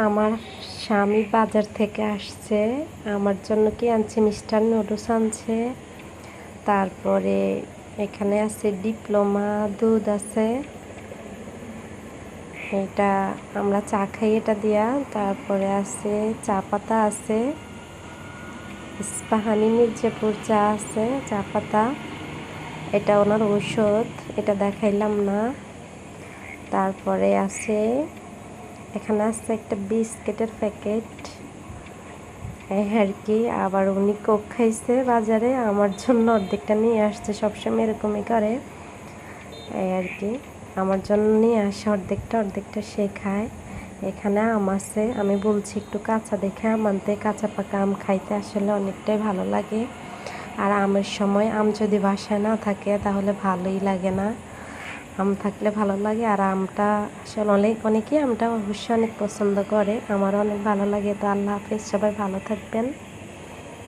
আমার স্বামী বাজার থেকে আসছে, আমার জন্য কি আনছে, মিষ্টার নুডলস আনছে। তারপরে এখানে আছে ডিপ্লোমা দুধ আছে, এটা আমরা চা খাই এটা দিয়া। তারপরে আছে চা পাতা আছে, ইস্পাহানি মির্জাপুর চা আছে, চা পাতা, এটা ওনার ঔষধ, এটা দেখাইলাম না। তারপরে আছে এখানে আছে একটা বিস্কিটের প্যাকেট, এই আর কি। আবার উনি কোক খাইছে বাজারে, আমার জন্য অর্ধেকটা নিয়ে আসছে, সবসময় এরকমই করে, এই আর কি। আমার জন্য নিয়ে আসে অর্ধেকটা, অর্ধেকটা সে খায়। এখানে আম আছে, আমি বলছি একটু কাঁচা দেখে আম আনতে, কাঁচা পাকা আম খাইতে আসলে অনেকটাই ভালো লাগে। আর আমের সময় আম যদি বাসায় না থাকে তাহলে ভালোই লাগে না, আম থাকলে ভালো লাগে। আর আমটা আসলে অনেকেই আমটা অবশ্যই অনেক পছন্দ করে, আমারও অনেক ভালো লাগে। তো আল্লাহ হাফেজ, সবাই ভালো থাকবেন।